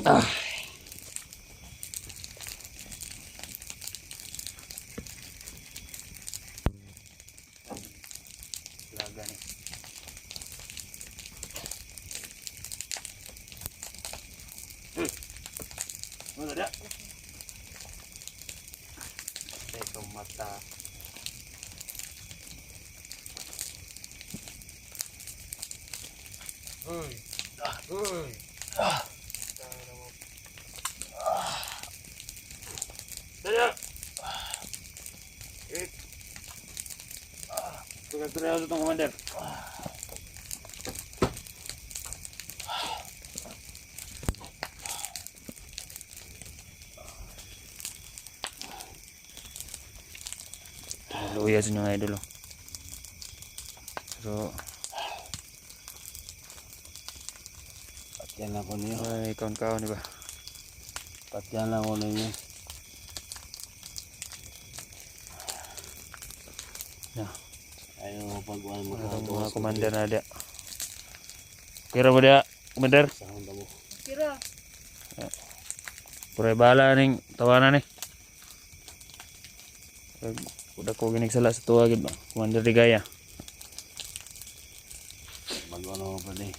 Ah. Laga nih. Mana dia? Teka mata. Uy. Uy. Dada. Tugas-tugas itong commander. Luyas nyo nga idol. So, Patyan lang ko niyo. ay kaon-kaon diba? Patyan lang ko ninyo. Yeah. Ayaw pag-uwan mo Itong mga commander na dia. Kira mo dia, commander? sa handa mo. Kira. Pura bala ning tawanan ni. Udah ko ginigsala sa tuwa gid ba, Commander Digaya. Bago ano pa di.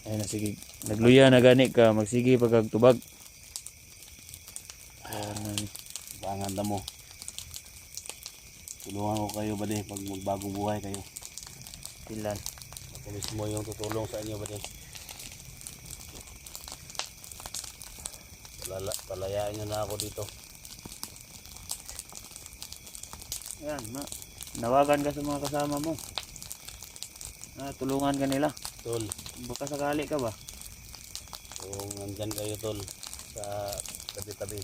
Ay na sige, nagluya na gani ka, magsige pagkagtubag. Ayan ni. Panganda mo. Tulungan ko kayo ba di pag magbagong buhay kayo. Pilan. Ako mismo yung tutulong sa inyo ba di. Palayain nyo na ako dito. Ayan, nawagan ka sa mga kasama mo. Tulungan ka nila. Tol, Baka sakali ka ba? kung nandyan kayo tol sa tabi-tabi.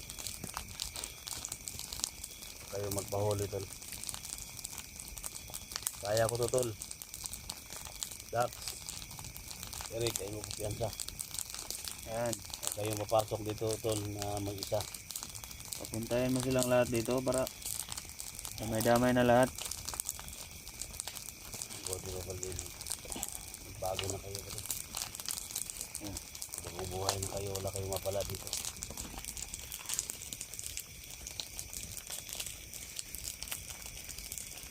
Kayo magpahuli tol. Kaya ko to tol. Dax. Eric, kayo mo kumpiyansa. Ayan, Kayo mapasok dito tol na mag-isa. papuntahin mo silang lahat dito para damay-damay na lahat. Buti ba pala din. Magbago na kayo ba? Bubuhay na kayo, wala kayong mapala dito.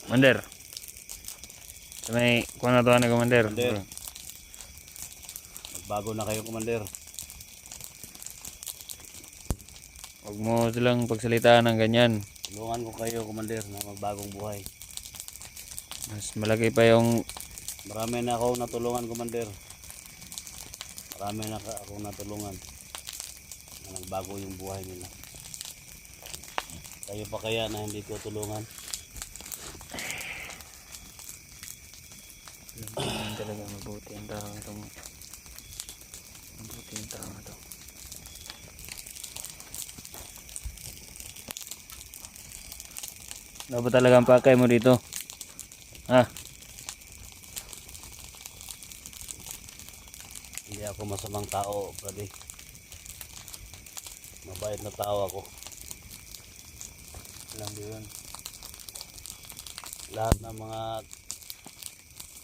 Commander. Sa may kuha na to na Commander. Commander. Magbago na kayo, Commander. Huwag mo silang pagsalitaan ng ganyan. Tulungan ko kayo, Commander, na magbagong buhay. Mas malaki pa yung Marami na akong natulungan, Commander. Marami na akong natulungan na nagbago yung buhay nila. Kayo pa kaya na hindi ko tulungan? talaga mabuti ang tao itong mabuti yung tao ito. Ano ba talaga ang pakay mo dito? Ha? Hindi ako masamang tao, brother. Mabait na tao ako. Alam mo yun. Lahat ng mga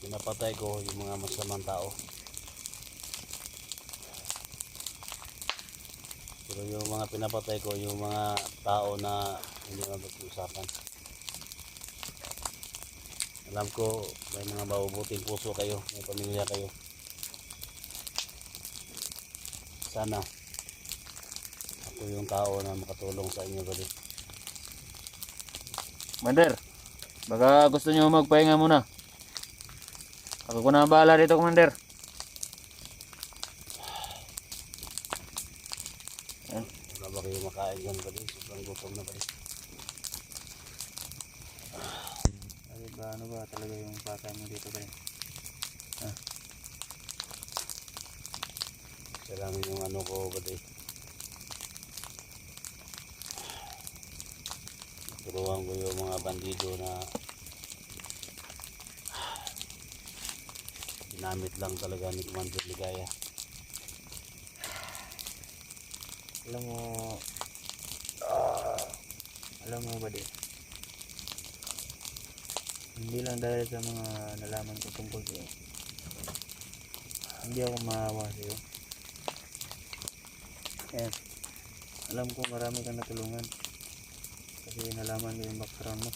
pinapatay ko, yung mga masamang tao. Pero yung mga pinapatay ko, yung mga tao na hindi mapag-usapan. Alam ko, may mga mabubuting puso kayo, may pamilya kayo. Sana ako yung tao na makatulong sa inyo, buddy. Commander, baka gusto nyo magpahinga muna. Ako ko na bahala dito, Commander. Wala ba kayo makain dyan, buddy? Sobrang gutom na, buddy. Ay ba, ano ba talaga yung pakay mo dito kayo? Isa lang yung ano ko, buddy. Turuan ko yung mga bandido na ginamit lang talaga ni Commander Ligaya. Alam mo ba di? Hindi lang dahil sa mga nalaman ko tungkol sa'yo. Hindi ako maawa sa'yo. Ayan. Alam ko marami kang natulungan. Kasi nalaman ko yung background mo.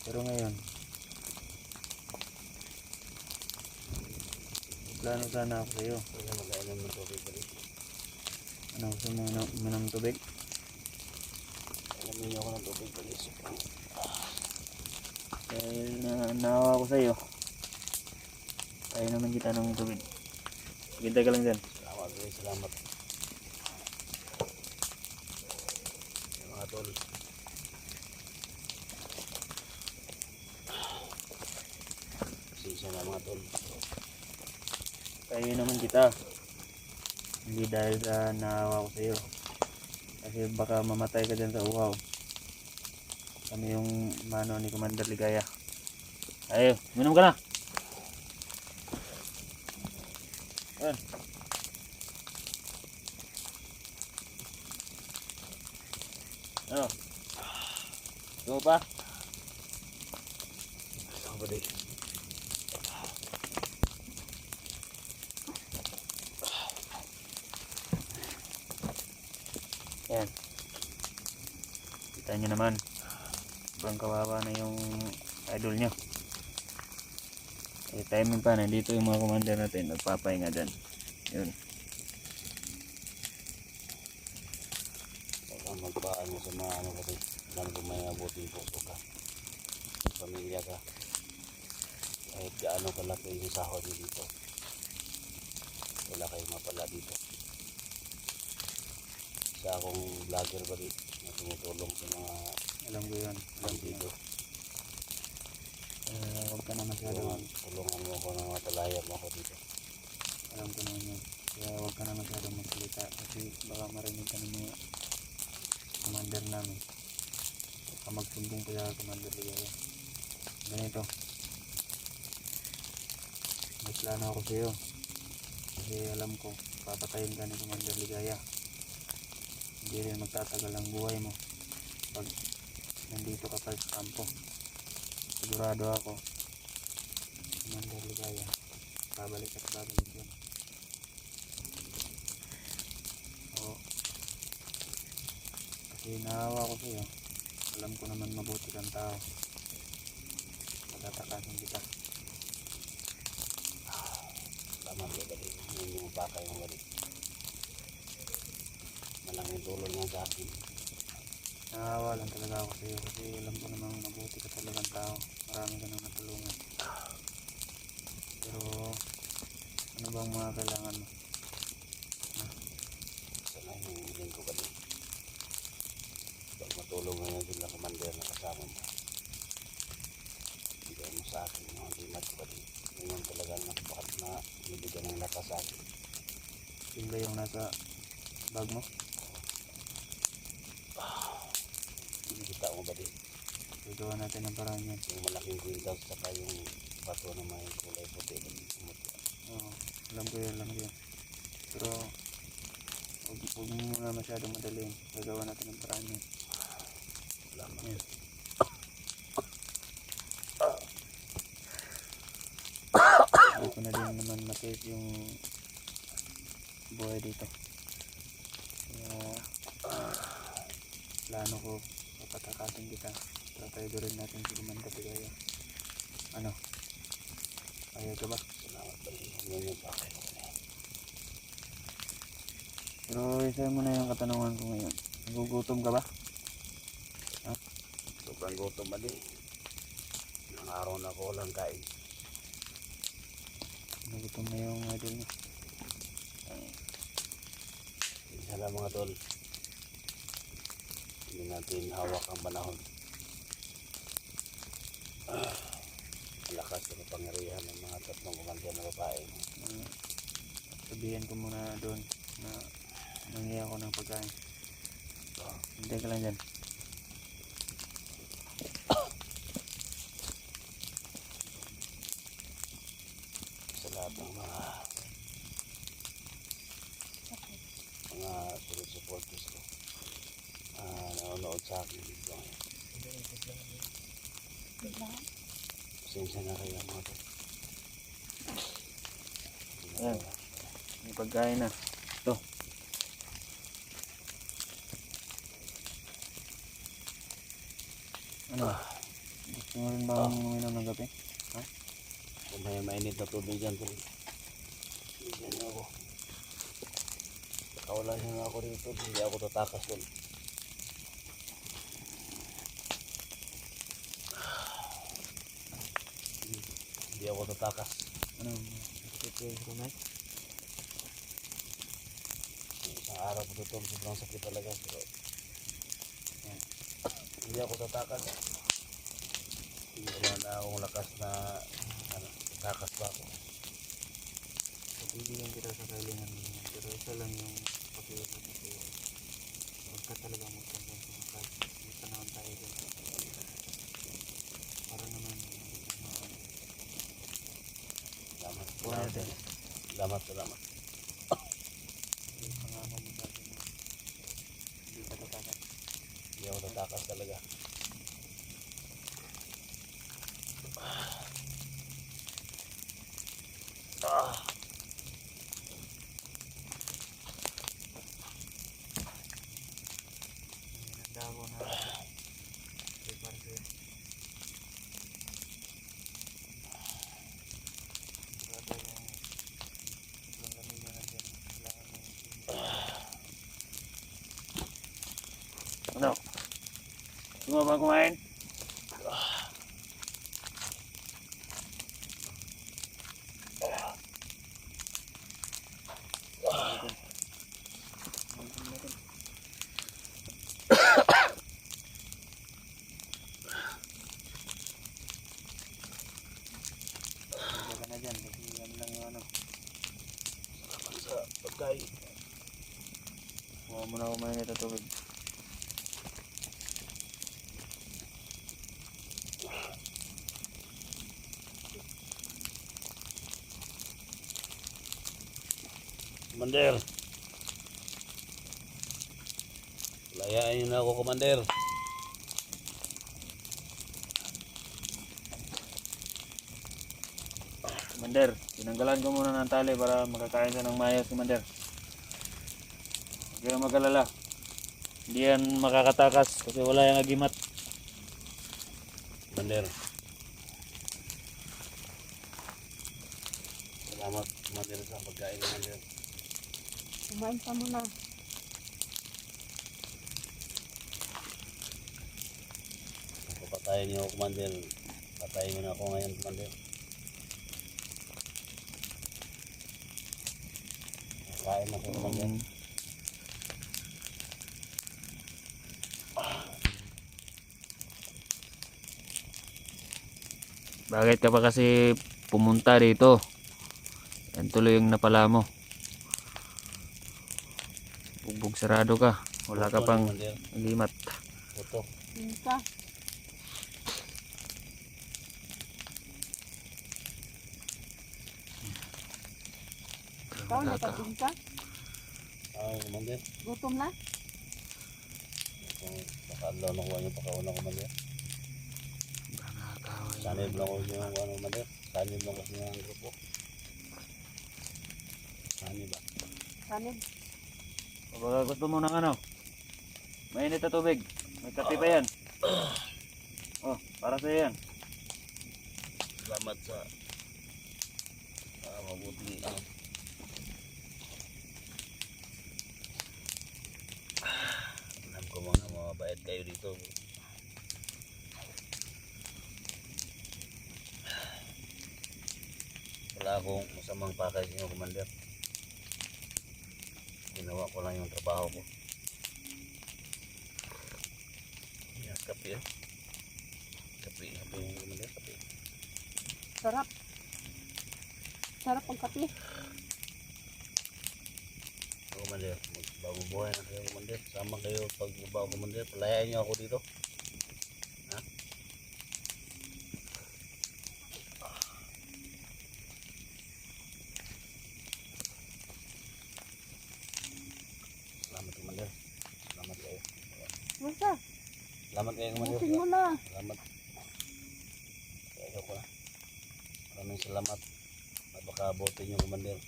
Pero ngayon, plano sana ako sa'yo. Kaya mag-ainom ng tubig balik. Ano, gusto mo uminom ng tubig? Alamin niyo ako ng tubig balik. Dahil naawa ako sa'yo. Tayo naman kita ng tubig. Hintay ka lang dyan. Salamat guys, salamat. Mga tol. Pasensya na mga tol. Tayo naman kita. Hindi dahil sa naawa ko sa'yo. Kasi baka mamatay ka dyan sa uhaw. Kami yung mano ni Commander Ligaya. Ayo, minum ka na. Ayan. Ano? Gusto mo pa? Gusto ko balik. Ayan. Kita nyo naman. Sobrang kawawa na yung idol nyo. Eh, timing pa. Nandito yung mga commander natin. Nagpapahinga dyan. Yun. Huwag kang magpaano sa mga ano kasi. Alam ko may mabuting puso ka. Pamilya ka. Kahit gaano kalaki yung sahod niyo dito. Wala kayong mapala dito. Isa akong vlogger ba dito na tumutulong sa mga Alam ko yun. Alam ko yun. dito. Huwag ka na masyado. Tulungan mo ako ng mga talayan mo ako dito. Alam ko naman yun. Kaya huwag ka na masyado magsalita. Kasi baka marinig ka ng mga commander namin. Baka magsumbong pa sa Commander Ligaya. Ganito. May plano ako sa'yo. Kasi alam ko, papatayin ka ni Commander Ligaya. Hindi rin magtatagal ang buhay mo pag nandito ka pa sa kampo. Sigurado ako, Commander Ligaya, babalik at babalik yun. Oo. Kasi naawa ko sa'yo. Alam ko naman mabuti kang tao. Matatakasin kita. Salamat ka balik. Hindi mo pa kayo balik. Malaking tulong nga sa akin. Naawa lang talaga ako sa'yo kasi alam ko namang mabuti ka talagang tao. Marami ka nang natulungan. Pero ano bang mga kailangan mo? Sana yung hiling ko balik. Pag matulong ngayon sila commander na kasama mo. Bigay mo sa akin yung himat ko balik. Ngayon talaga napakat na bibigyan ng lakas sa akin. Yun ba yung nasa bag mo? Kita mo balik. Gagawa natin ang paraan yan. Yung malaking kwintas saka yung bato na may kulay puti. Oo, alam ko yun, alam ko yun. Pero huwag mo muna masyadong madaliin. Gagawa natin ang paraan yan. Salamat. Yan. Hindi ko na din naman matiis yung buhay dito. Kaya plano ko papatakatin kita. Tatay rin natin si Commander Ligaya. Ano? Kaya ka ba? Salamat balik. Ngayon yung pa kayo. Pero isa mo na yung katanungan ko ngayon. Nagugutom ka ba? Sobrang gutom balik. Ilang araw na ako walang kain. Nagutom na yung idol niya. Isa lang mga tol. Hindi natin hawak ang panahon. Lakas ng pangyarihan ng mga tatlong kumandiyan na babae. Sabihin ko muna doon na nangyay ako ng pagkain. Hintay ka lang dyan. Sa lahat ng mga supporters ko nanonood sa akin dito ngayon. Pasensya na kayo mga tol. Ayan. May pagkain na. Ito. Ano? Gusto mo rin ba uminom ng gabi? Ha? Kung may mainit na tubig dyan, tol. Bigyan niyo ako. Wala siya ako rito, hindi ako tatakas tol. Hindi ako tatakas. Ano? Sakit yung kumay? Isang araw ko tol, sobrang sakit talaga. Pero yan. Hindi ako tatakas. Wala na akong lakas na tatakas pa ako. Bibigyan kita sa kailangan mo. Pero isa lang yung pakiusap ko sa'yo. Huwag ka talaga magpanggan sa makas. May panahon tayo dyan. Para naman Salamat. Wala din. Salamat. yung pangama mo sa akin. Hindi ka tatakas. Hindi ako tatakas talaga. Hinanda ko na prepare sa'yo. Sigurado yung lamig na nandyan. Kailangan mo Ano? Gusto mo ba kumain? Jaga na dyan, kasi yan lang yung ano. Salamat sa pagkain. Huwag mo na kumain ito tubig. Commander. Layaan niyo na ako, Commander. Commander, tinanggalan ko muna ng tali para makakain siya ng maayos, Commander. Huwag kayong mag-alala. Hindi yan makakatakas kasi wala yung agimat. Commander. Salamat, Commander, sa pagkain, Commander. Kumain ka muna. Papatayin niyo ako, Commander. Patayin mo na ako ngayon, Commander. Kain na ako, Commander. Bakit ka pa kasi pumunta dito? Yan tuloy yung napala mo. Bugbog sarado ka. Wala ka pang Commander. agimat. Putok. Kumain ka. Ikaw, nakating ka? Commander. Gutom na? Kung nakaadlaw na kuha niyo pakauna, Commander. Sanib lang ko yung Commander. Sanib lang kasi yung grupo. Sanib ba? Sanib. O baka gusto mo ng ano? Mainit na tubig. May kape pa yan. Oh, para sa'yo yan. Salamat sa mabuting alam ko mga mabait kayo dito. Wala akong masamang pakay sa inyo, Commander. Ginawa ko lang yung trabaho ko. Yes, kape eh. Kape yung Commander, kape. Sarap. Sarap ang kape. Commander, magbagong buhay na kayo, Commander. Sama kayo pag bago, Commander. Palayain niyo ako dito. Ha? Salamat, Commander. Salamat kayo. Masa? Salamat kayo, Commander. Busin mo na. Salamat. Kaya ko na. Maraming salamat. Napakabuti niyo, Commander.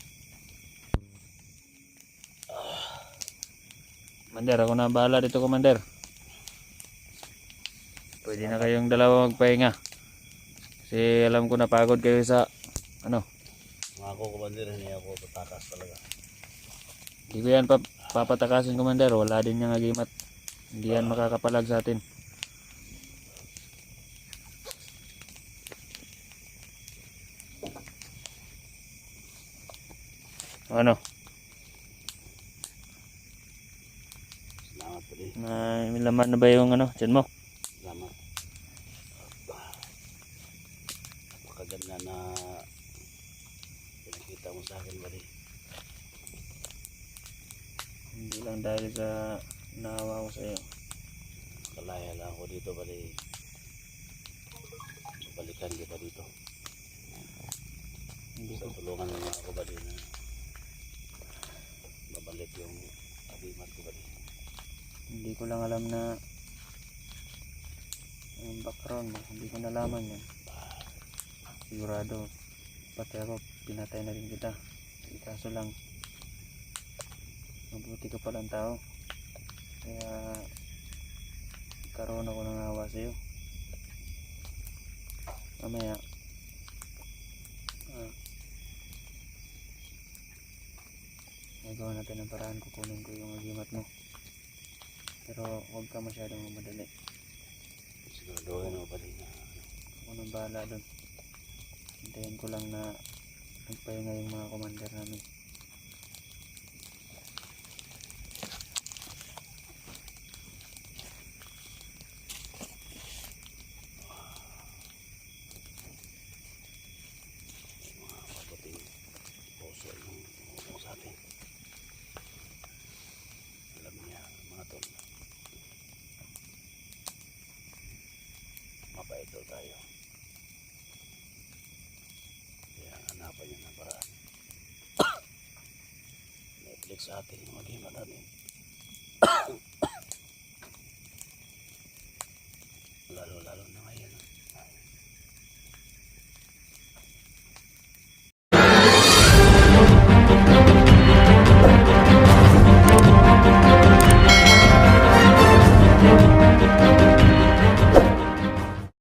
Commander, ako na ang bahala dito, Commander. Pwede na kayong dalawa magpahinga. Kasi alam ko napagod kayo sa ano. Mga ako, Commander, hindi ako tatakas talaga. Hindi ko yan papatakasin, Commander. Wala din yung agimat. Hindi yan makakapalag sa atin. Ano? Salamat pali. May laman na ba yung ano, tiyan mo? Salamat. Napakaganda na pinakita mo sa akin, pali. Hindi lang dahil sa naawa ko sa iyo. Kalaya lang ako dito, pali. Balikan kita dito. Hindi ko, Sa tulungan mo ako, pali, na babalik yung agimat ko, pali. hindi ko lang alam na yung background mo. Hindi ko nalaman yan. Sigurado, pati ako, pinatay na rin kita. Kaso lang, mabuti ka palang tao. Kaya, karoon ako ng awa sa iyo. Mamaya, nagawa natin ang paraan, kukunin ko yung agimat mo. Pero huwag ka masyadong madali. Siguraduhin mo, pali, na Ako nang bahala doon. Hintayin ko lang na magpahinga yung mga commander namin. mga mabuting puso yung tumulong sa atin. Alam niya, mga tol, mabait daw tayo. Kaya hanapan niya ng paraan. Netflix sa atin yung agimat natin.